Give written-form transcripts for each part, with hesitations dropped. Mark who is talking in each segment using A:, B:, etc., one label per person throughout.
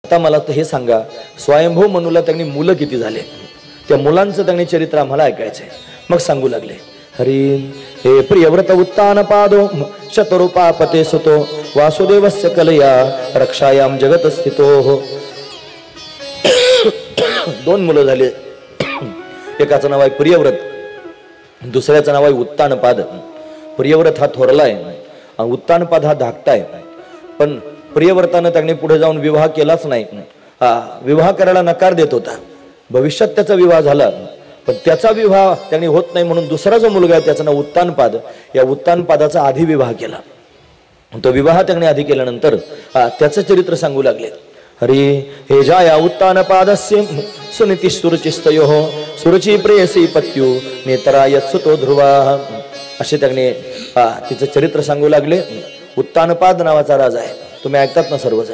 A: आता मला हे सांगा, स्वयंभू मनूला त्यांनी मुलं किती झाले, त्या मुलांचं त्यांनी चरित्र आम्हाला ऐकायचंय. मग सांगू लागले, हरी हे प्रियव्रत उत्तान पादो शतरूपापते सुतो वासुदेवस्य कलया रक्षायाम जगत स्थितो. दोन मुलं झाले, एकाचं नाव आहे प्रियव्रत, दुसऱ्याचं नाव आहे उत्तानपाद. प्रियव्रत हा थोरलाय आणि उत्तानपाद हा धाकटाय. पण प्रियव्रतानं त्यांनी पुढे जाऊन विवाह केलाच नाही. विवाह करायला नकार देत होता. भविष्यात त्याचा विवाह झाला, पण त्याचा विवाह त्यांनी होत नाही म्हणून दुसरा जो मुलगा आहे त्याचं नाव उत्तानपाद, या उत्तानपादाचा आधी विवाह केला. तो विवाह त्यांनी आधी केल्यानंतर त्याचं चरित्र सांगू लागले. हरी हे जाया उत्तानपादस्य सुनीती सुरुचिस्तयोः सुरुची प्रेयसी पत्यू नेतराय सुतो ध्रुवा. असे त्यांनी तिचं चरित्र सांगू लागले. उत्तानपाद नावाचा राजा आहे, तुम्ही ऐकतात ना सर्वजण.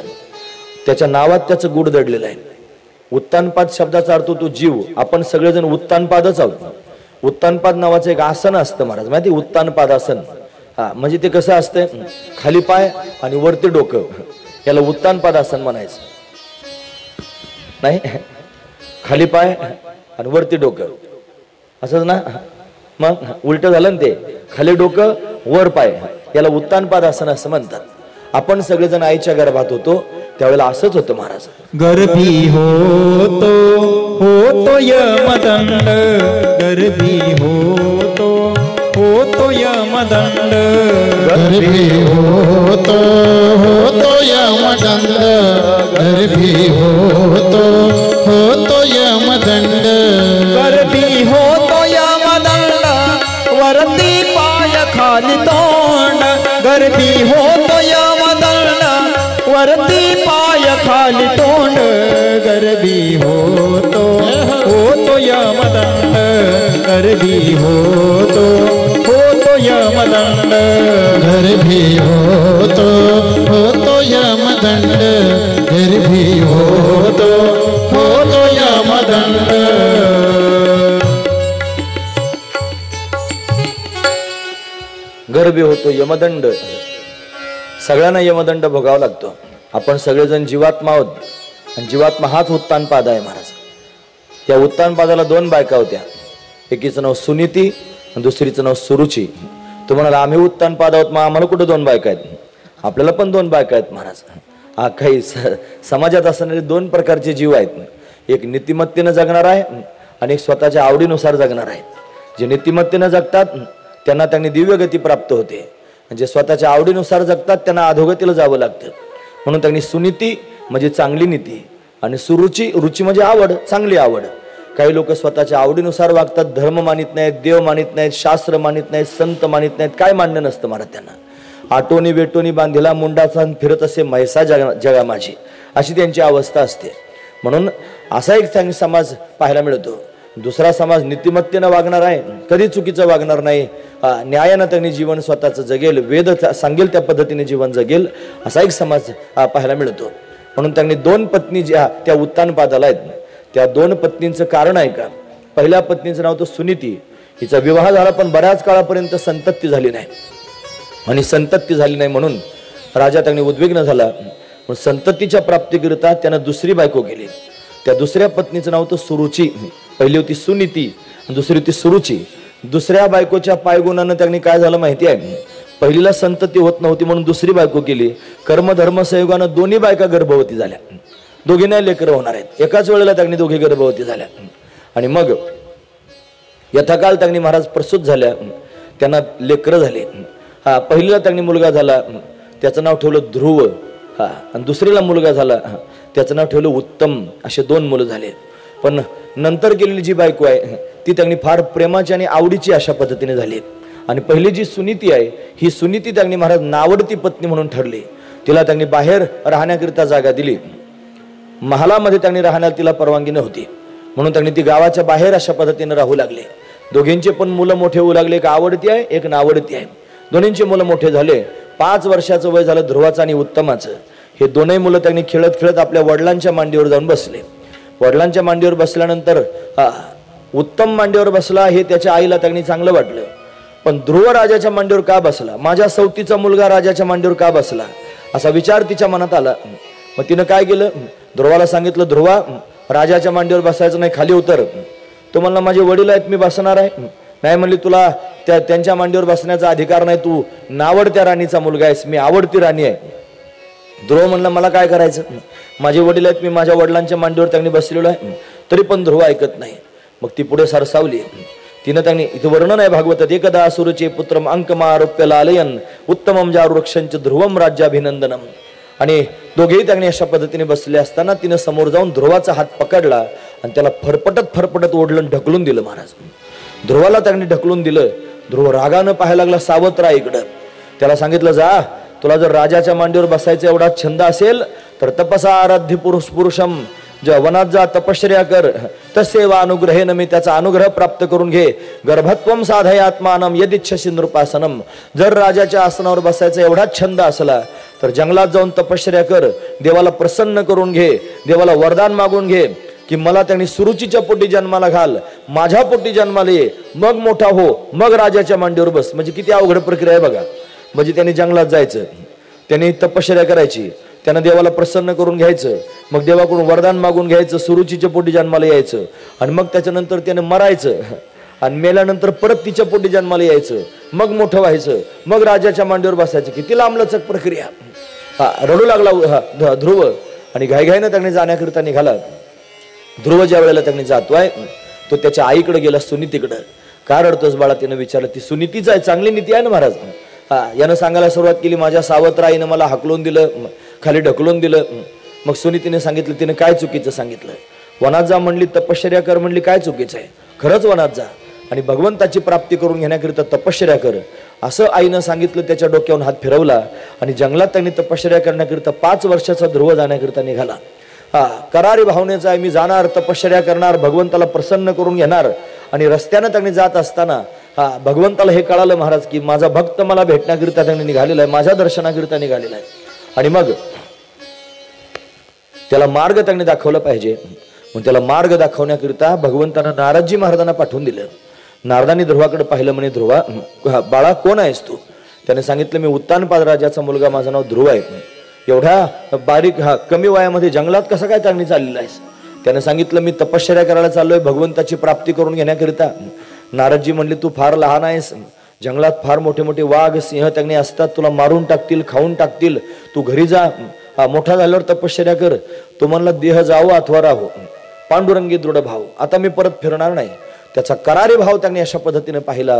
A: त्याच्या नावात त्याचं गुढ दडलेलं आहे. उत्तानपाद शब्दाचा अर्थ तो जीव. आपण सगळेजण उत्तानपादच आहोत. उत्तानपाद नावाचं एक आसन असतं महाराज, माहिती उत्तानपादासन. म्हणजे ते कसं असतं, खाली पाय आणि वरती डोकं, याला उत्तानपाद आसन म्हणायचं. नाही, खाली पाय आणि वरती डोकं असंच ना. मग उलट झालं ना, ते खाली डोकं वर पाय, याला उत्तानपाद आसन असं म्हणतात. आपण सगळेजण आईच्या गर्भात होतो त्यावेळेला असंच होतं महाराज.
B: गर्भी होतो यमदंड, गर्भी होतो यमदंड,
C: गर्भी होतो यमदंड, गर्भी होतो यमदंड,
B: गर्भी होतो यमदंड वरती पाय खाली तोंड, गर्भी होतो यमदंड वरती पाय खाली तोंड, गर्भी होतो यमदंड, गर्भी होतो यमदंड,
C: गर्भी होतो यमदंड, गर्भी होतो यमदंड.
A: गर्भी होतो यमदंड. सगळ्यांना यमदंड भोगावा लागतो. आपण सगळेजण जीवात्मा आहोत आणि जीवात्मा हाच उत्तानपाद आहे महाराज. त्या उत्तानपादाला दोन बायका होत्या, एकीचं नाव सुनीती आणि दुसरीचं नाव सुरुची. तो म्हणाला आम्ही उत्तानपाद आहोत, मग आम्हाला कुठे दोन बायका आहेत? आपल्याला पण दोन बायका आहेत महाराज. काही समाजात असणारे दोन प्रकारचे जीव आहेत. एक नीतिमत्तेनं जगणार आहे आणि एक स्वतःच्या आवडीनुसार जगणार आहे. जे नीतिमत्तेनं जगतात त्यांना त्यांनी दिव्य गती प्राप्त होते, म्हणजे स्वतःच्या आवडीनुसार जगतात त्यांना अधोगतीला जावं लागतं. म्हणून त्यांनी सुनीती म्हणजे चांगली नीती आणि सुरुची, रुची म्हणजे आवड, चांगली आवड. काही लोक स्वतःच्या आवडीनुसार वागतात, धर्म मानित नाहीत, देव मानित नाहीत, शास्त्र मानित नाहीत, संत मानित नाहीत, काय मान्य नसतं महाराज त्यांना. आटोनी वेटोनी बांधिला मुंडाचा फिरत असे म्हैसा जगा माझी, अशी त्यांची अवस्था असते. म्हणून असा एक समाज पाहायला मिळतो. दुसरा समाज नीतिमत्तेनं वागणार आहे, कधी चुकीचं वागणार नाही, न्यायानं त्यांनी जीवन स्वतःचं जगेल, वेद सांगेल त्या पद्धतीने जीवन जगेल, असा एक समाज पाहायला मिळतो. म्हणून त्यांनी दोन पत्नी ज्या त्या उत्तानपादाला आहेत, त्या दोन पत्नींचं कारण आहे का. पहिल्या पत्नीचं नाव तो सुनीती. हिचा विवाह झाला पण बऱ्याच काळापर्यंत संतती झाली नाही, आणि संतती झाली नाही म्हणून राजा त्यांनी उद्विग्न झाला. संततीच्या प्राप्तीकरिता त्यानं दुसरी बायको केली. त्या दुसऱ्या पत्नीचं नाव तो सुरुची. पहिली होती सुनीती, दुसरी होती सुरुची. दुसऱ्या बायकोच्या पायगुणानं त्यांनी काय झालं माहिती आहे, पहिलीला संतती होत नव्हती म्हणून दुसरी बायको केली. कर्मधर्म संयोगानं दोन्ही बायका गर्भवती झाल्या. दोघींना लेकरं होणार आहेत. एकाच वेळेला त्यांनी दोघी गर्भवती झाल्या. आणि मग यथाकाल त्यांनी महाराज प्रसूत झाल्या, त्यांना लेकरं झाले. पहिलीला त्यांनी मुलगा झाला, त्याचं नाव ठेवलं ध्रुव. आणि दुसरीला मुलगा झाला, त्याचं नाव ठेवलं उत्तम. असे दोन मुलं झाले. पण नंतर केलेली जी बायको आहे ती त्यांनी फार प्रेमाची आणि आवडीची अशा पद्धतीने झाली. आणि पहिली जी सुनीती आहे, ही सुनीती त्यांनी महाराज नावडती पत्नी म्हणून ठरली. तिला त्यांनी बाहेर राहण्याकरिता जागा दिली. महालामध्ये त्यांनी राहण्याला तिला परवानगी नव्हती, म्हणून त्यांनी ती गावाच्या बाहेर अशा पद्धतीने राहू लागले. दोघींचे पण मुलं मोठे होऊ लागले. एक आवडती आहे, एक नावडती आहे. दोन्हींचे मुलं मोठे झाले. 5 वर्षाचं वय झालं ध्रुवाचं आणि उत्तमाचं. हे दोनही मुलं त्यांनी खेळत खेळत आपल्या वडिलांच्या मांडीवर जाऊन बसले. वडिलांच्या मांडीवर बसल्यानंतर उत्तम मांडीवर बसला हे त्याच्या आईला त्यांनी चांगलं वाटलं. पण ध्रुव राजाच्या मांडीवर का बसला, माझ्या सवतीचा मुलगा राजाच्या मांडीवर का बसला, असा विचार तिच्या मनात आला. मग तिनं काय केलं, ध्रुवाला सांगितलं, ध्रुवा राजाच्या मांडीवर बसायचं नाही, खाली उतर. तो म्हणला माझे वडील आहेत, मी बसणार आहे. नाही म्हणली, तुला त्यांच्या मांडीवर बसण्याचा अधिकार नाही, तू नावडत्या राणीचा मुलगा आहेस, मी आवडती राणी आहे. ध्रुव म्हणला मला काय करायचं, माझे वडील आहेत, मी माझ्या वडिलांच्या मांडीवर त्यांनी बसलेलो आहे. तरी पण ध्रुव ऐकत नाही. मग ती पुढे सरसावली. तिनं त्यांनी, इथं वर्णन आहे भागवतात, एकदा असुरचे पुत्रम अंकमारोप्य लालयन उत्तमम जारुक्षंच ध्रुवम राज्याभिनंदनम. आणि दोघेही त्यांनी अशा पद्धतीने बसले असताना तिनं समोर जाऊन ध्रुवाचा हात पकडला आणि त्याला फरफटत ओढलं, ढकलून दिलं. महाराज ध्रुवाला त्यांनी ढकलून दिलं. ध्रुव रागानं पाहायला लागला, सावत्र आहे इकडं. त्याला सांगितलं, जा, तुला जर राजाच्या मांडीवर बसायचा एवढा छंद असेल तर तपसा आराध्य पुरुषम, जेव्हा वनात जा, तपश्चर्या कर, तसेवा अनुग्रहेन, मी त्याचा अनुग्रह प्राप्त करून घे. गर्भत्वम साधय आत्मानम यदिच्छसी नृपासनम, जर राजाच्या आसनावर बसायचा एवढाच छंद असला तर जंगलात जाऊन तपश्चर्या कर, देवाला प्रसन्न करून घे, देवाला वरदान मागून घे की मला त्यांनी सुरुचीच्या पोटी जन्माला घाल, माझ्या पोटी जन्माला ये, मग मोठा हो, मग राजाच्या मांडीवर बस. म्हणजे किती अवघड प्रक्रिया आहे बघा. म्हणजे त्यांनी जंगलात जायचं, त्यांनी तपश्चर्या करायची, त्यानं देवाला प्रसन्न करून घ्यायचं, मग देवाकडून वरदान मागून घ्यायचं, सुरुचीच्या पोटी जन्माला यायचं, आणि मग त्याच्यानंतर त्यानं मरायचं, आणि मेल्यानंतर परत तिच्या पोटी जन्माला यायचं, मग मोठं व्हायचं, मग राजाच्या मांडीवर बसायचं. किती लांबलचक प्रक्रिया. रडू लागला ध्रुव आणि घाईघाईनं त्यांनी जाण्याकरिता निघाला. ध्रुव ज्या वेळेला त्यांनी जातोय तो त्याच्या आईकडे गेला, सुनीतीकडे. का रडतोस बाळा, तिनं विचारलं. ती सुनीतीच आहे, चांगली नीती आहे ना महाराज. यानं सांगायला सुरुवात केली, माझ्या सावत्र आईनं मला हाकलून दिलं, खाली ढकलून दिलं. मग सुनीतीने सांगितलं, तिने काय चुकीचं सांगितलं. वनात जा म्हणली, तपश्चर्या कर म्हणली, काय चुकीचं आहे. खरंच वनात जा आणि भगवंताची प्राप्ती करून घेण्याकरिता तपश्चर्या कर असं आईनं सांगितलं. त्याच्या डोक्यावरून हात फिरवला आणि जंगलात त्यांनी तपश्चर्या करण्याकरिता 5 वर्षाचा ध्रुव जाण्याकरिता निघाला. करारी भावनेचा आहे, मी जाणार, तपश्चर्या करणार, भगवंताला प्रसन्न करून घेणार. आणि रस्त्यानं त्यांनी जात असताना भगवंताला हे कळालं महाराज की माझा भक्त मला भेटण्याकरिता त्यांनी निघालेला आहे, माझ्या दर्शनाकरिता निघालेला आहे. आणि मग त्याला मार्ग त्यांनी दाखवला पाहिजे. मग त्याला मार्ग दाखवण्याकरिता भगवंतानं नारदजी महाराजांना पाठवून दिलं. नारदांनी ध्रुवाकडे पाहिलं, म्हणे ध्रुवा बाळा कोण आहेस तू. त्याने सांगितलं, मी उत्तानपाद राजाचा मुलगा, माझं नाव ध्रुव आहे. एवढ्या बारीक कमी वयामध्ये जंगलात कसं काय त्यांनी चाललेला आहेस. त्याने सांगितलं, मी तपश्चर्या करायला चाललोय भगवंताची प्राप्ती करून घेण्याकरिता. नारदजी म्हणले, तू फार लहान आहेस, जंगलात फार मोठे मोठे वाघ सिंह त्यांनी असतात, तुला मारून टाकतील, खाऊन टाकतील, तू घरी जा, मोठा झाल्यावर तपश्चर्या कर. तो म्हणला, देह जावो अथवा राहो, पांडुरंगी दृढ भाव, आता मी परत फिरणार नाही. त्याचा करारी भाव त्यांनी अशा पद्धतीने पाहिला.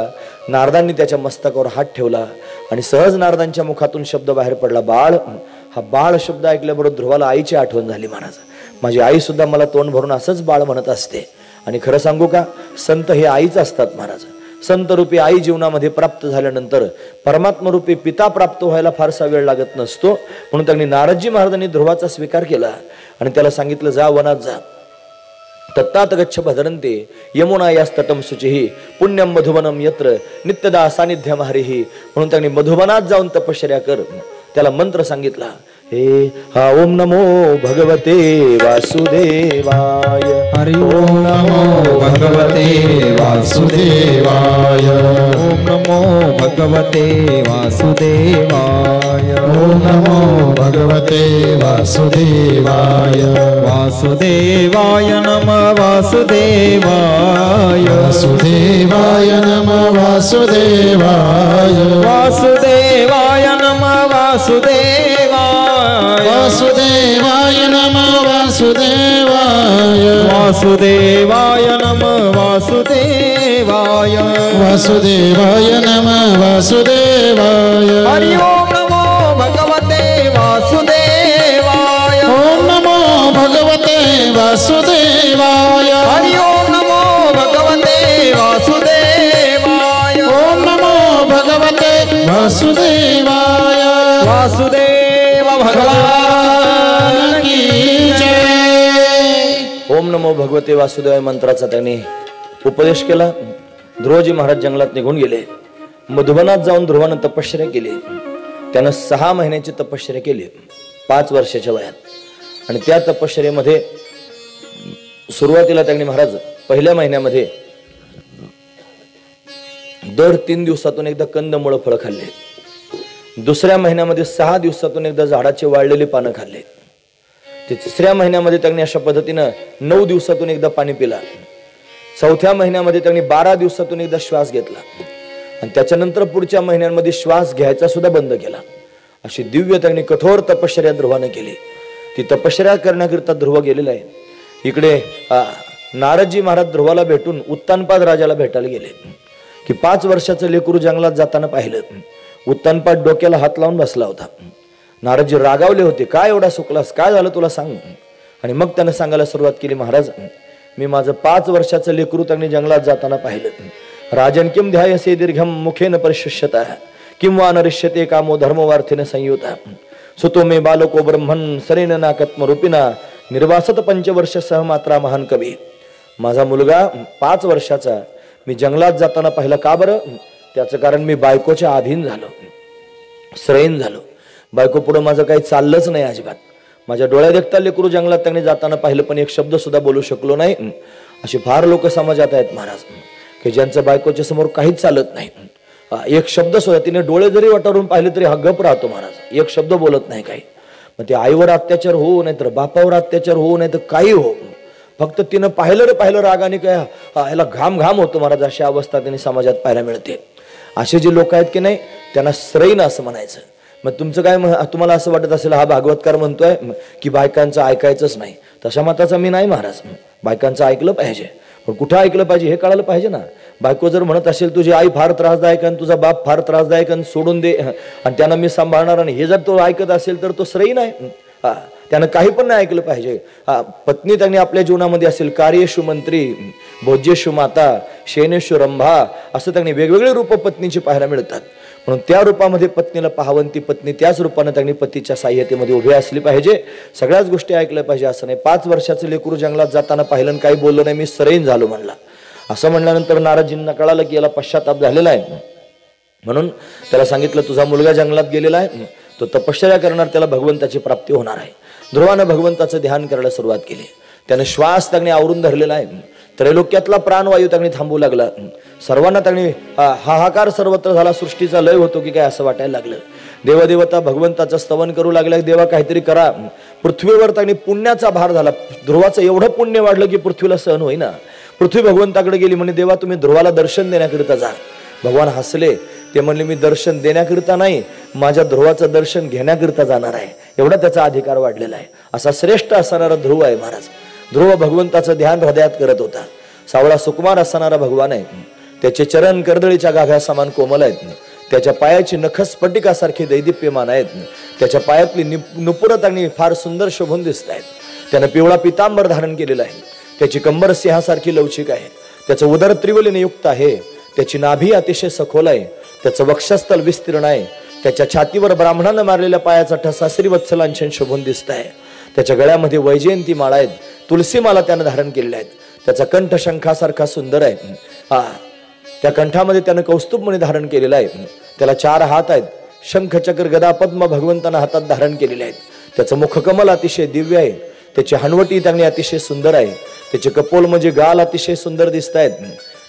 A: नारदांनी त्याच्या मस्तकावर हात ठेवला आणि सहज नारदांच्या मुखातून शब्द बाहेर पडला, बाळ. हा बाळ शब्द ऐकल्याबरोबर ध्रुवाला आईची आठवण झाली. महाराज, माझी आई सुद्धा मला तोंड भरून असंच बाळ म्हणत असते. आणि खरं सांगू का, संत हे आईच असतात महाराज. संत रूपी आई जीवनामध्ये प्राप्त झाल्यानंतर परमात्मा रूपी पिता प्राप्त व्हायला फारसा वेळ लागत नसतो. म्हणून त्यांनी नारदजी महाराजांनी ध्रुवाचा स्वीकार केला आणि त्याला सांगितलं, जा वनात जा. तत्तात गच्छ भद्रन्ते यमुना यास्तटम शुचिही पुण्यम मधुवनम यत्र नित्यदा सानिध्यम हरिही. म्हणून त्यांनी मधुवनात जाऊन तपश्चर्या कर. त्याला मंत्र सांगितला, हे हा ओम नमो भगवते वासुदेवाय.
B: हरि ओम नमो भगवते वासुदेवाय. ओम नमो भगवते वासुदेवाय.
C: ओम नमो भगवते वासुदेवाय.
B: वासुदेवाय नमः वासुदेवाय.
C: वासुदेवाय नमः वासुदेवाय.
B: वासुदेवाय नमः वासुदेवाय.
C: वासुदेवाय नमः वासुदेवाय.
B: वासुदेवाय नमः वासुदेवाय.
C: वासुदेवाय नमः वासुदेवाय.
B: हरि ओम नमो भगवते वासुदेवाय.
C: ओम नमो भगवते वासुदेवाय.
B: हरि ओम नमो भगवते वासुदेवाय.
C: ओम नमो भगवते वासुदेवाय.
B: वासुदेव भगवान की जय.
A: ओम नमो भगवते वासुदेवाय मंत्राचा त्यांनी उपदेश केला. ध्रुवजी महाराज जंगलात निघून गेले. मधुबनात जाऊन ध्रुवानं तपश्चर्या केली. त्यानं 6 महिन्याची तपश्चर्या केली 5 वर्षाच्या वयात. आणि त्या तपश्चर्येमध्ये सुरुवातीला त्यांनी महाराज पहिल्या महिन्यामध्ये दर 3 दिवसातून एकदा कंदमुळं फळं खाल्ले. दुसऱ्या महिन्यामध्ये 6 दिवसातून एकदा झाडाची वाळलेली पानं खाल्ले. ते 3ऱ्या महिन्यामध्ये त्यांनी अशा पद्धतीनं 9 दिवसातून एकदा पाणी पिला. 4थ्या महिन्यामध्ये त्यांनी 12 दिवसातून एकदा श्वास घेतला आणि त्याच्यानंतर पुढच्या महिन्यांमध्ये श्वास घ्यायचा सुद्धा बंद केला. अशी दिव्य त्यांनी कठोर तपश्चर्या ध्रुवाने केली. ती तपश्चर्या करण्याकरिता ध्रुव गेलेला आहे. इकडे नारदजी महाराज ध्रुवाला भेटून उत्तानपाद राजाला भेटायला गेले की 5 वर्षाचं लेकरू जंगलात जाताना पाहिलं. उत्तानपाद डोक्याला हात लावून बसला होता. नारदजी रागावले होते, काय एवढा सुकलास, काय झालं तुला सांग. आणि मग त्यानं सांगायला सुरुवात केली, महाराज मी माझं 5 वर्षाचं लेकरू त्यांनी जंगलात जाताना पाहिलं. राजन किम ध्यायसे दीर्घम मुखेन परिशुष्यता किंवा नरिष्यते कामो धर्मवार्थेन संयुता सुतो मे बालको ब्रह्मन सरेन नाकत्म रूपिना निर्वासत 5 वर्ष सहमात्रा महान कवी. माझा मुलगा 5 वर्षाचा मी जंगलात जाताना पाहिला. का बरं? त्याचं कारण मी बायकोच्या अधीन झालो, श्रयण झालो. बायको पुढे माझं काही चाललंच नाही अजिबात. माझ्या डोळ्यात देखता लेकरू जंगलात त्यांनी जाताना पाहिलं पण एक शब्द सुद्धा बोलू शकलो नाही. अशी फार लोक समाजात आहेत महाराज की ज्यांचं बायकोच्या समोर काहीच चालत नाही. एक शब्द सुद्धा तिने डोळे जरी वाटारून पाहिले तरी हा गप राहतो महाराज, एक शब्द बोलत नाही काही. मग ते आईवर अत्याचार हो नाही तर बापावर अत्याचार हो नाही तर काही हो, फक्त तिनं पाहिलं रे पाहिलं रागाने काय ह्याला घाम घाम होतो महाराज. अशी अवस्था त्यांनी समाजात पाहायला मिळते. असे जे लोक आहेत की नाही त्यांना श्रयण असं म्हणायचं. मग तुमचं काय तुम्हाला असं वाटत असेल हा भागवतकार म्हणतोय की बायकांचं ऐकायचंच नाही. तशा मताचा मी नाही महाराज. बायकांचं ऐकलं पाहिजे पण कुठं ऐकलं पाहिजे हे कळायला पाहिजे ना. बायको जर म्हणत असेल तुझी आई फार त्रासदायक आणि तुझा बाप फार त्रासदायक आणि सोडून दे आणि त्यांना मी सांभाळणार आणि हे जर तो ऐकत असेल तर तो श्रेय नाही. त्यानं काही पण नाही ऐकलं पाहिजे. पत्नी त्यांनी आपल्या जीवनामध्ये असेल कार्येषु मंत्री भोज्येषु माता शेनेषु रंभा असं त्यांनी वेगवेगळे रूप पत्नीची पाहायला मिळतात. म्हणून त्या रूपामध्ये पत्नीला पाहावं, ती पत्नी त्याच रूपानं त्यांनी पतीच्या साह्यतेमध्ये उभी असली पाहिजे. सगळ्याच गोष्टी ऐकल्या पाहिजे असं नाही. 5 वर्षाचं लेकरू जंगलात जाताना पाहिलं काही बोललं नाही, मी श्रयण झालो म्हणला. असं म्हणल्यानंतर नारदजींना कळालं की याला पश्चाताप झालेला आहे. म्हणून त्याला सांगितलं तुझा मुलगा जंगलात गेलेला आहे, तो तपश्चर्या करणार, त्याला भगवंताची प्राप्ती होणार आहे. ध्रुवानं भगवंताचं ध्यान करायला सुरुवात केली. त्याने श्वास त्यांनी आवरून धरलेला आहे. त्रैलोक्यातला प्राणवायू त्यांनी थांबू लागला. सर्वांना त्यांनी हाहाकार सर्वत्र झाला. सृष्टीचा लय होतो की काय असं वाटायला लागलं. देवदेवता भगवंताचं स्तवन करू लागले, देवा काहीतरी करा. पृथ्वीवर त्यांनी पुण्याचा भार झाला. ध्रुवाचं एवढं पुण्य वाढलं की पृथ्वीला सहन होईना. पृथ्वी भगवंताकडे गेली, म्हणे देवा तुम्ही ध्रुवाला दर्शन देण्याकरिता जा. भगवान हसले. ते म्हणले मी दर्शन देण्याकरिता नाही, माझ्या ध्रुवाचं दर्शन घेण्याकरिता जाणार आहे. एवढा त्याचा अधिकार वाढलेला आहे. असा श्रेष्ठ असणारा ध्रुव आहे महाराज. ध्रुव भगवंताचं ध्यान हृदयात करत होता. सावळा सुकुमार असणारा भगवान आहे. त्याचे चरण कर्दळीच्या गाभ्या समान कोमल आहेत. त्याच्या पायाची नख स्फटिकासारखी दैदिप्यमान आहेत. त्याच्या पायातली नुपुरत आणि फार सुंदर शोभून दिसत आहेत. त्यानं पिवळा पितांबर धारण केलेला आहे. त्याची कंबर सिंहासारखी लवचिक आहे. त्याचं उदर त्रिवलीने युक्त आहे. त्याची नाभी अतिशय सखोल आहे. त्याचं वक्षस्थल विस्तीर्ण आहे. त्याच्या छातीवर ब्राह्मणानं मारलेल्या पायाचा ठसा श्रीवत्सलांछन शोभून दिसत आहे. त्याच्या गळ्यामध्ये वैजयंती माळा आहेत. तुलसी माला त्यानं धारण केलेल्या आहेत. त्याचा कंठ शंखासारखा सुंदर आहे. त्या कंठामध्ये त्यानं कौस्तुभमणी धारण केलेला आहे. त्याला 4 हात आहेत. शंख चक्र गदा पद्म भगवंतानं हातात धारण केलेले आहेत. त्याचं मुखकमल अतिशय दिव्य आहे. त्याची हनवटी त्यांनी अतिशय सुंदर आहे. त्याचे कपोल म्हणजे गाल अतिशय सुंदर दिसत आहेत.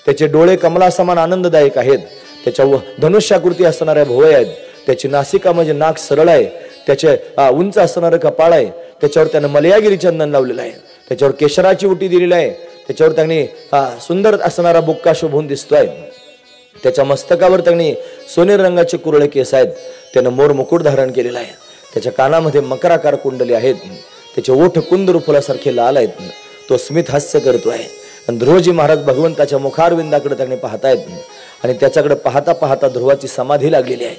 A: त्याचे डोळे कमलासमान आनंददायक आहेत. त्याच्या धनुष्याकृती असणाऱ्या भुवया आहेत. त्याची नासिका म्हणजे नाक सरळ आहे. त्याचे उंच असणारं कपाळ आहे. त्याच्यावर त्यानं मलयागिरी चंदन लावलेलं आहे. त्याच्यावर केशराची उटी दिलेली आहे. त्याच्यावर त्यांनी सुंदर असणारा बुक्का शोभून दिसतोय. त्याच्या मस्तकावर त्यांनी सोनेरी रंगाचे कुरळे केस आहेत. त्यानं मोर मुकुट धारण केलेला आहे. त्याच्या कानामध्ये मकराकार कुंडली आहेत. त्याचे ओठ कुंदरू फुलासारखे लाल आहेत. तो स्मित हास्य करतोय. आणि ध्रुवजी महाराज भगवंताच्या मुखारविंदाकडे त्यांनी पाहतायत आणि त्याच्याकडे पाहता पाहता ध्रुवाची समाधी लागलेली आहे.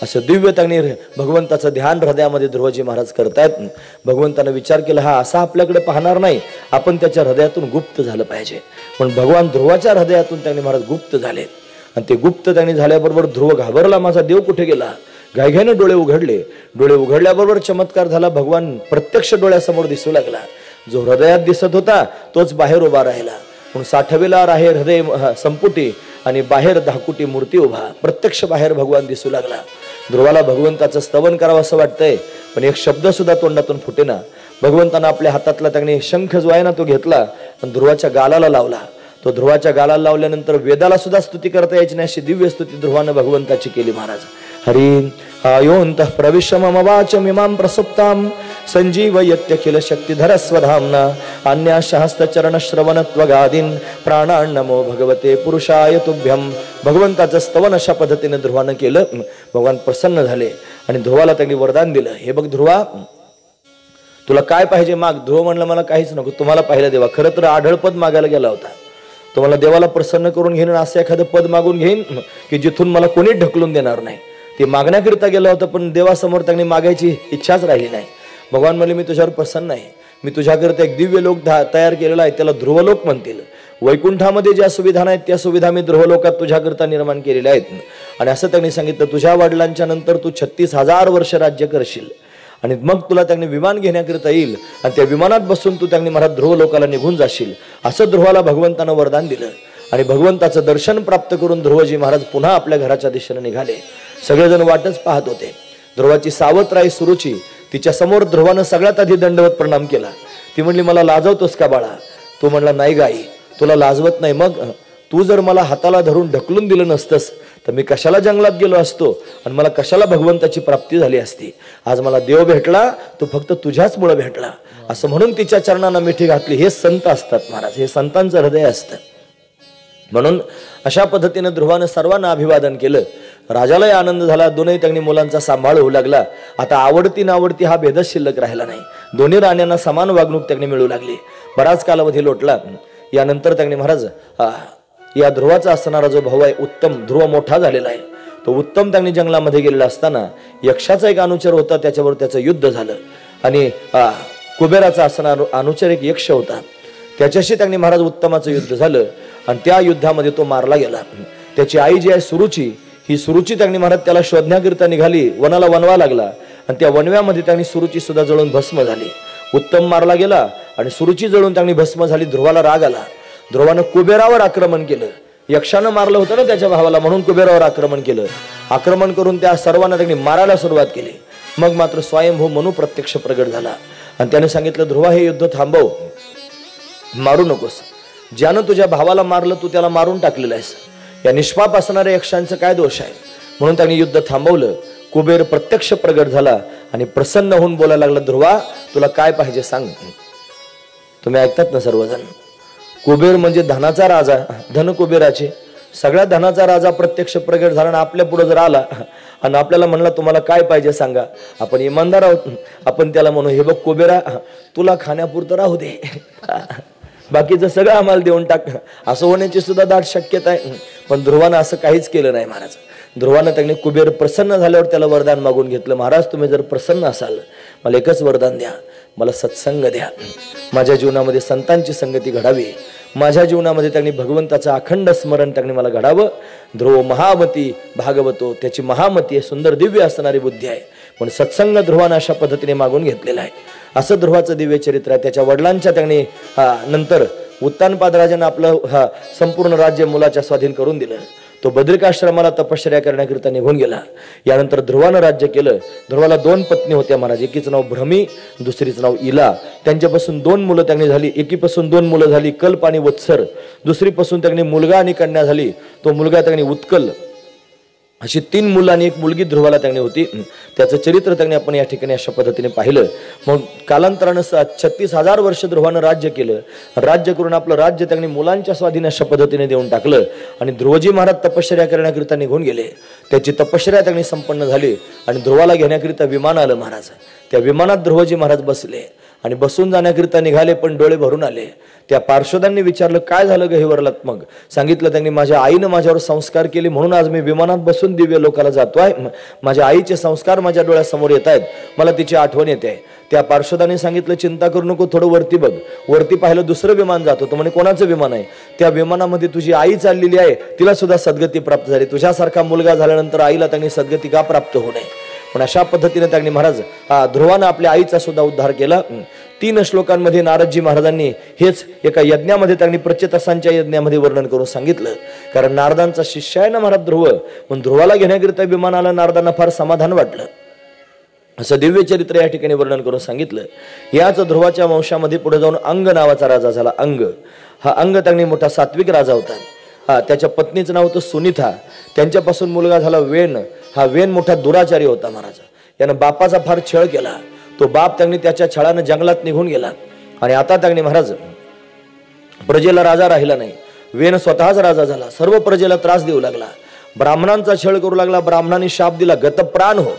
A: असं दिव्य त्यांनी भगवंताचं ध्यान हृदयामध्ये ध्रुवजी महाराज करतायत. भगवंतानं विचार केला हा असा आपल्याकडे पाहणार नाही, आपण त्याच्या हृदयातून गुप्त झालं पाहिजे. पण भगवान ध्रुवाच्या हृदयातून त्यांनी महाराज गुप्त झाले. आणि ते गुप्त त्यांनी झाल्याबरोबर ध्रुव घाबरला, माझा देव कुठे गेला. घाईघाईने डोळे उघडले. डोळे उघडल्याबरोबर चमत्कार झाला. भगवान प्रत्यक्ष डोळ्यासमोर दिसू लागला. जो हृदयात दिसत होता तोच बाहेर उभा राहिला. पण साठविला राहे हृदय संपुटी आणि बाहेर धाकुटी मूर्ती उभा. प्रत्यक्ष बाहेर भगवान दिसू लागला. ध्रुवाला भगवंताचं स्तवन करावं असं वाटतंय पण एक शब्द सुद्धा तोंडातून फुटेना. भगवंतानं आपल्या हातातला त्यांनी शंख जो आहे ना तो घेतला आणि ध्रुवाच्या गालाला लावला. तो ध्रुवाच्या गालाला लावल्यानंतर वेदाला सुद्धा स्तुती करता यायची नाही अशी दिव्य स्तुती ध्रुवानं भगवंताची केली महाराज. हरी आयोन्तः प्रविश्य मम वाचमिमां प्रसुप्तां संजीवयत्यखिल शक्तिधर स्वधाम्ना अन्याशहस्तचरणश्रवणत्वगादीन् प्राणान् नमो भगवते पुरुषाय तुभ्यं. भगवंताचं स्तवन अशा पद्धतीने ध्रुवानं केलं. भगवान प्रसन्न झाले आणि ध्रुवाला त्यांनी वरदान दिलं. हे बघ ध्रुवा, तुला काय पाहिजे माग. ध्रुव म्हणलं मला काहीच नको, तुम्हाला पाहिलं देवा. खरं तर आढळपद मागायला गेला होता. तुम्हाला देवाला प्रसन्न करून घेईन असं एखादं पद मागून घेईन की जिथून मला कोणी ढकलून देणार नाही. ते मागण्याकरिता गेला होता, पण देवासमोर त्यांनी मागायची इच्छाच राहिली नाही. भगवान म्हणले मी तुझ्यावर प्रसन्न आहे. मी तुझ्याकरिता एक दिव्य लोक तयार केलेला आहे, त्याला ध्रुवलोक म्हणतील. वैकुंठामध्ये ज्या सुविधा नाहीत त्या सुविधा मी ध्रुवलोकात तुझ्याकरिता निर्माण केलेल्या आहेत. आणि असं त्यांनी सांगितलं, तुझ्या वडिलांच्या नंतर तू 36,000 वर्ष राज्य करशील आणि मग तुला त्यांनी विमान घेण्याकरिता येईल आणि त्या विमानात बसून तू त्यांनी मला ध्रुवलोकाला निघून जाशील. असं ध्रुवाला भगवंतानं वरदान दिलं. आणि भगवंताचं दर्शन प्राप्त करून ध्रुवजी महाराज पुन्हा आपल्या घराच्या दिशेने निघाले. सगळेजण वाटच पाहत होते. ध्रुवाची सावत्र आई सुरुची, तिच्या समोर ध्रुवानं सगळ्यात आधी दंडवत प्रणाम केला. ती म्हणली मला लाजवतोस का बाळा. तो म्हणला नाही गाई, तुला लाजवत नाही. मग तू जर मला हाताला धरून ढकलून दिलं नसतंस तर मी कशाला जंगलात गेलो असतो आणि मला कशाला भगवंताची प्राप्ती झाली असती. आज मला देव भेटला तो फक्त तुझ्याच मुळे भेटला असं म्हणून तिच्या चरणांना मिठी घातली. हे संत असतात महाराज, हे संतांचं हृदय असतं. म्हणून अशा पद्धतीने ध्रुवानं सर्वांना अभिवादन केलं. राजालाही आनंद झाला. दोन्ही त्यांनी मुलांचा सांभाळ होऊ लागला. आता आवडती नावडती हा भेदच शिल्लक राहिला नाही. दोन्ही राण्यांना समान वागणूक त्यांनी मिळू लागली. बराच कालावधी लोटला. यानंतर त्यांनी महाराज या ध्रुवाचा असणारा जो भाऊ आहे उत्तम, ध्रुव मोठा झालेला आहे, तो उत्तम त्यांनी जंगलामध्ये गेलेला असताना यक्षाचा एक अनुचर होता, त्याच्यावर त्याचं युद्ध झालं. आणि कुबेराचा असणारा अनुचर एक यक्ष होता, त्याच्याशी त्यांनी महाराज उत्तमाचं युद्ध झालं आणि त्या युद्धामध्ये तो मारला गेला. त्याची आई जी आहे सुरुची, ही सुरुची त्यांनी महाराज त्याला शोधण्याकरिता निघाली. वनाला वनवा लागला आणि त्या वनव्यामध्ये त्यांनी सुरुची सुद्धा जळून भस्म झाली. उत्तम मारला गेला आणि सुरुची जळून त्यांनी भस्म झाली. ध्रुवाला राग आला. ध्रुवानं कुबेरावर आक्रमण केलं. यक्षानं मारलं होतं ना त्याच्या भावाला, म्हणून कुबेरावर आक्रमण केलं. आक्रमण करून त्या सर्वांना त्यांनी मारायला सुरुवात केली. मग मात्र स्वयंभू मनु प्रत्यक्ष प्रगट झाला आणि त्याने सांगितलं ध्रुवा हे युद्ध थांबव, मारू नकोस. ज्यानं तुझ्या भावाला मारलं तू त्याला मारून टाकलेलं आहेस. या निष्पाप असणाऱ्या यक्षांचं काय दोष आहे. म्हणून त्यांनी युद्ध थांबवलं. कुबेर प्रत्यक्ष प्रगट झाला आणि प्रसन्न होऊन बोलायला लागला, ध्रुवा तुला काय पाहिजे सांग. तुम्ही ऐकतात ना सर्वजण. कुबेर म्हणजे धनाचा राजा, धन कुबेराचे. सगळ्या धनाचा राजा प्रत्यक्ष प्रगट झाला आणि आपल्या पुढे जर आला आणि आपल्याला म्हणला तुम्हाला काय पाहिजे सांगा, आपण इमानदार आहोत. आपण त्याला म्हणू हे बघ कुबेरा तुला खाण्यापुरतं राहू दे, बाकीचं सगळं आम्हाला देऊन टाक. असं होण्याची सुद्धा दाट शक्यता आहे. पण ध्रुवानं असं काहीच केलं नाही महाराज. ध्रुवानं त्यांनी कुबेर प्रसन्न झाल्यावर त्याला वरदान मागून घेतलं. महाराज तुम्ही जर प्रसन्न असाल मला एकच वरदान द्या, मला सत्संग द्या. माझ्या जीवनामध्ये संतांची संगती घडावी. माझ्या जीवनामध्ये त्यांनी भगवंताचं अखंड स्मरण त्यांनी मला घडावं. ध्रुव महामती भागवतो, त्याची महामती आहे, सुंदर दिव्य असणारी बुद्धी आहे. पण सत्संग ध्रुवानं अशा पद्धतीने मागून घेतलेला आहे. असं ध्रुवाचं दिव्य चरित्र आहे. त्याच्या वडिलांच्या त्यांनी नंतर उत्तानपाद राजानं आपलं संपूर्ण राज्य मुलाच्या स्वाधीन करून दिलं. तो बद्रिकाश्रमाला तपश्चर्या करण्याकरिता निघून गेला. यानंतर ध्रुवानं राज्य केलं. ध्रुवाला 2 पत्नी होत्या महाराज. एकीचं नाव भ्रमी, दुसरीचं नाव इला. त्यांच्यापासून 2 मुलं त्यांनी झाली. एकीपासून 2 मुलं झाली कल्प आणि वत्सर. दुसरीपासून त्यांनी मुलगा आणि कन्या झाली. तो मुलगा त्यांनी उत्कल. अशी 3 मुलं आणि 1 मुलगी ध्रुवाला त्यांनी होती. त्याचं चरित्र त्यांनी आपण या ठिकाणी अशा पद्धतीने पाहिलं. मग कालांतरानं 36,000 वर्ष ध्रुवानं राज्य केलं. राज्य करून आपलं राज्य त्यांनी मुलांच्या स्वाधीन अशा पद्धतीने देऊन टाकलं आणि ध्रुवजी महाराज तपश्चर्या करण्याकरिता निघून गेले. त्याची तपश्चर्या त्यांनी संपन्न झाली आणि ध्रुवाला घेण्याकरिता विमान आलं महाराज. त्या विमानात ध्रुवजी महाराज बसले आणि बसून जाण्याकरिता निघाले, पण डोळे भरून आले. त्या पार्षदांनी विचारलं काय झालं ग हे वरलात. मग सांगितलं त्यांनी माझ्या आईनं माझ्यावर संस्कार केले म्हणून आज मी विमानात बसून दिव्य लोकाला जातोय. माझ्या आईचे संस्कार माझ्या डोळ्यासमोर येत आहेत, मला तिची आठवण येते. त्या पार्षदांनी सांगितलं चिंता करू नको, थोडं वरती बघ. वरती पाहिलं दुसरं विमान जात होतं. म्हणे कोणाचं विमान आहे. त्या विमानामध्ये तुझी आई चाललेली आहे, तिला सुद्धा सद्गती प्राप्त झाली. तुझ्यासारखा मुलगा झाल्यानंतर आईला त्यांनी सद्गती का प्राप्त होऊ नये. पण अशा पद्धतीने त्यांनी महाराज ध्रुवानं आपल्या आईचा सुद्धा उद्धार केला. 3 श्लोकांमध्ये नारदजी महाराजांनी हेच एका यज्ञामध्ये त्यांनी प्रचेतसांच्या यज्ञामध्ये वर्णन करून सांगितलं. कारण नारदांचा शिष्य आहे ना महाराज ध्रुव, पण ध्रुवाला घेण्याकरिता विमानाला नारदांना फार समाधान वाटलं. असं दिव्य चरित्र या ठिकाणी वर्णन करून सांगितलं. याच ध्रुवाच्या वंशामध्ये पुढे जाऊन अंग नावाचा राजा झाला. अंग हा अंग त्यांनी मोठा सात्विक राजा होता. त्याच्या पत्नीचं नाव होतं सुनीता. त्यांच्यापासून मुलगा झाला वेण. हा वेन मोठा दुराचारी होता महाराज. यानं बापाचा फार छळ केला. तो बाप त्यांनी त्याच्या छळानं जंगलात निघून गेला आणि आता त्यांनी महाराज प्रजेला राजा राहिला नाही. वेन स्वतःच राजा झाला. सर्व प्रजेला त्रास देऊ लागला. ब्राह्मणांचा छळ करू लागला. ब्राह्मणांनी शाप दिला, गतप्राण हो.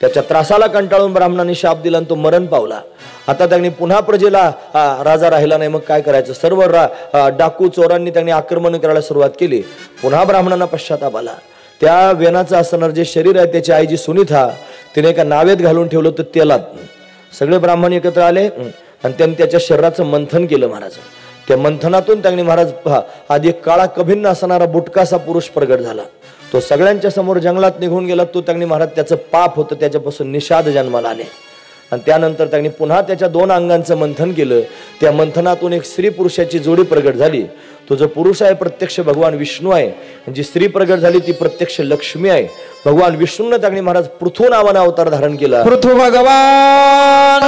A: त्याच्या त्रासाला कंटाळून ब्राह्मणांनी शाप दिला आणि तो मरण पावला. आता त्यांनी पुन्हा प्रजेला राजा राहिला नाही. मग काय करायचं? सर्व डाकू चोरांनी त्यांनी आक्रमण करायला सुरुवात केली. पुन्हा ब्राह्मणांना पश्चाताप आला. त्या वेनाचं असणार जे शरीर आहे त्याची आई जी सुनीता तिने एका नावेत घालून ठेवलं होतं तेलात. सगळे ब्राह्मण एकत्र आले आणि त्यांनी त्याच्या शरीराचं मंथन केलं महाराज. त्या मंथनातून त्यांनी महाराज आधी एक काळा कभिन्न असणारा बुटकासा पुरुष प्रगट झाला. तो सगळ्यांच्या समोर जंगलात निघून गेला. तो त्यांनी महाराज त्याचं पाप होतं त्याच्यापासून निषाद जन्माला आले. आणि त्यानंतर त्यांनी पुन्हा त्याच्या 2 अंगांचं मंथन केलं. त्या मंथनातून एक स्त्री पुरुषाची जोडी प्रगट झाली. तो जो पुरुष आहे प्रत्यक्ष भगवान विष्णू आहे. जी स्त्री प्रगट झाली ती प्रत्यक्ष लक्ष्मी आहे. भगवान विष्णूनं त्यांनी महाराज पृथ्वी नावानं अवतार धारण केला.
B: पृथ्वी भगवान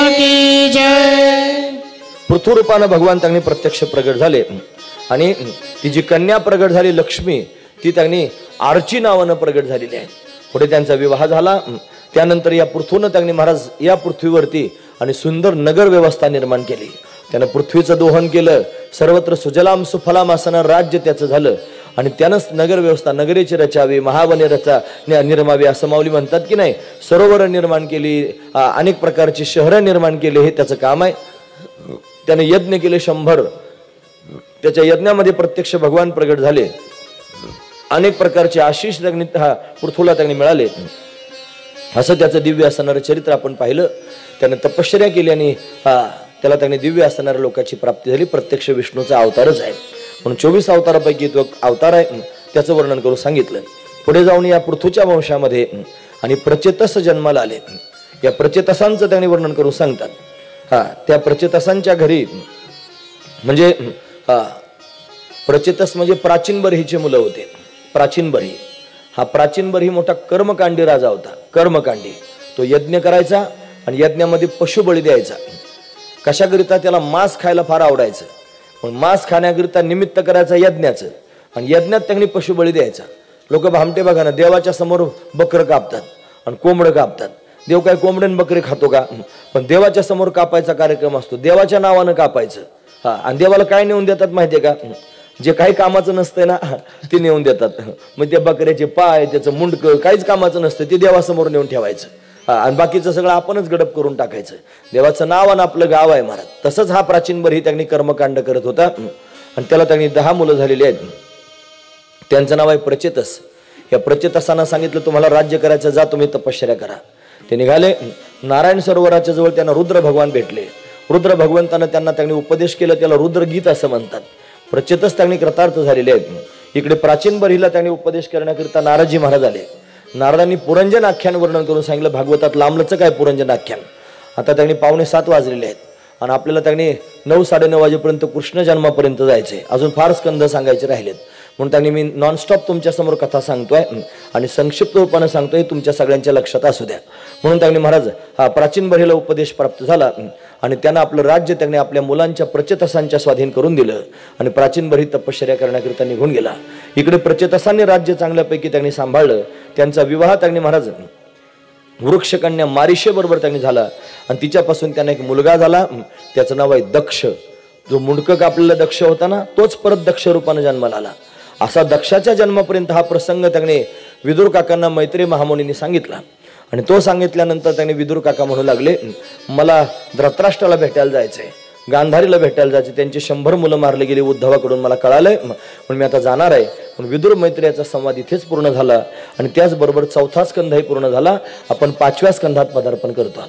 B: की जय.
A: पृथ्वी रूपानं भगवान त्यांनी प्रत्यक्ष प्रगट झाले. आणि ती जी कन्या प्रगट झाली लक्ष्मी ती त्यांनी आर्ची नावानं प्रगट झालेली आहे. पुढे त्यांचा विवाह झाला. त्यानंतर या पृथ्वीनं त्यांनी महाराज या पृथ्वीवरती आणि सुंदर नगर व्यवस्था निर्माण केली. त्यानं पृथ्वीचं दोहन केलं. सर्वत्र सुजलाम सुफलाम असणं राज्य त्याचं झालं. आणि त्यानंच नगर व्यवस्था नगरेची रचावी, महावने निर्मावी असं माऊली म्हणतात की नाही. सरोवर निर्माण केली, अनेक प्रकारची शहरं निर्माण केली. हे त्याचं काम आहे. त्याने यज्ञ केले 100. त्याच्या यज्ञामध्ये प्रत्यक्ष भगवान प्रगट झाले. अनेक प्रकारचे आशीष त्यांनी पृथ्वीला त्यांनी मिळाले. असं त्याचं दिव्य असणारं चरित्र आपण पाहिलं. त्याने तपश्चर्या केली आणि त्याला त्यांनी दिव्य असणाऱ्या लोकांची प्राप्ती झाली. प्रत्यक्ष विष्णूचा अवतारच आहे. म्हणून 24 अवतारापैकी तो अवतार आहे. त्याचं वर्णन करून सांगितलं. पुढे जाऊन या पृथ्वीच्या वंशामध्ये आणि प्रचेतस जन्माला आले. या प्रचेतसांचं त्यांनी वर्णन करून सांगतात. त्या प्रचेतसांच्या घरी म्हणजे प्रचेतस म्हणजे प्राचीन बर्हीचे मुलं होते. प्राचीन बर्ही हा प्राचीन बर्ही मोठा कर्मकांडी राजा होता. कर्मकांडी तो यज्ञ करायचा आणि यज्ञामध्ये पशुबळी द्यायचा. कशाकरिता? त्याला मांस खायला फार आवडायचं. पण मांस खाण्याकरिता निमित्त करायचं यज्ञाचं आणि यज्ञात त्यांनी पशुबळी द्यायचा. लोक भामटे बघा ना, देवाच्या समोर बकरं कापतात आणि कोंबडं कापतात. देव काय कोंबड्यान बकरे खातो का? पण देवाच्या समोर कापायचा कार्यक्रम असतो. देवाच्या नावानं कापायचं. आणि देवाला काय नेऊन देतात माहितीये का? जे काही कामाचं नसतंय ना ते नेऊन देतात. मग त्या बकऱ्याचे पाय, त्याचं मुंडकं काहीच कामाचं नसतं ते देवासमोर नेऊन ठेवायचं. आणि बाकीचं सगळं आपणच गडप करून टाकायचं. देवाचं नाव आणि आपलं गाव आहे महाराज. तसंच हा प्राचीन बर्ही त्यांनी कर्मकांड करत होता. आणि त्याला त्यांनी 10 मुलं झालेली आहेत. त्यांचं नाव आहे प्रचेतस. या प्रचेतसांना सांगितलं तुम्हाला राज्य करायचं, जा तुम्ही तपश्चर्या करा. ते निघाले. नारायण सरोवराच्या जवळ त्यांना रुद्र भगवान भेटले. रुद्र भगवंतानं त्यांनी उपदेश केला. त्याला रुद्रगीत असं म्हणतात. प्रचेतस त्यांनी कृतार्थ झालेले आहेत. इकडे प्राचीन बर्हीला त्यांनी उपदेश करण्याकरिता नारदजी महाराज आले. नारदांनी पुरंजन आख्यान वर्णन करून सांगितलं. भागवतात लांबलंच काय पुरंजन आख्यान. आता त्यांनी 6:45 वाजलेले आहेत आणि आपल्याला त्यांनी 9-9:30 वाजेपर्यंत कृष्ण जन्मापर्यंत जायचंय. अजून फार स्कंद सांगायचे राहिलेत. म्हणून त्यांनी मी नॉनस्टॉप तुमच्यासमोर कथा सांगतोय आणि संक्षिप्त रूपाने सांगतोय. तुमच्या सगळ्यांच्या लक्षात असू द्या. म्हणून त्यांनी महाराज प्राचीन बर्हीला उपदेश प्राप्त झाला आणि त्यांना आपलं राज्य त्यांनी आपल्या मुलांच्या प्रचेतसांच्या स्वाधीन करून दिलं आणि प्राचीन बर्ही तपश्चर्या करण्याकरिता निघून गेला. इकडे प्रचेतसांनी राज्य चांगल्यापैकी त्यांनी सांभाळलं. त्यांचा विवाह त्यांनी महाराज वृक्षकन्या मारिशे बरोबर त्यांनी झाला आणि तिच्यापासून त्यांना एक मुलगा झाला. त्याचं नाव आहे दक्ष. जो मुंडकं कापलेला दक्ष होता ना तोच परत दक्ष रूपाने जन्माला आला. असा दक्षाच्या जन्मापर्यंत हा प्रसंग त्यांनी विदुर काकांना मैत्री महामुनींनी सांगितला. आणि तो सांगितल्यानंतर त्यांनी विदुर काका म्हणू लागले मला धृतराष्ट्राला भेटायला जायचंय, गांधारीला भेटायला जायचं. त्यांची 100 मुलं मारली गेली उद्धवाकडून मला कळालंय. पण मी आता जाणार आहे. पण विदुर मैत्र्याचा संवाद इथेच पूर्ण झाला आणि त्याचबरोबर 4था स्कंधही पूर्ण झाला. आपण 5व्या स्कंधात पदार्पण करतो.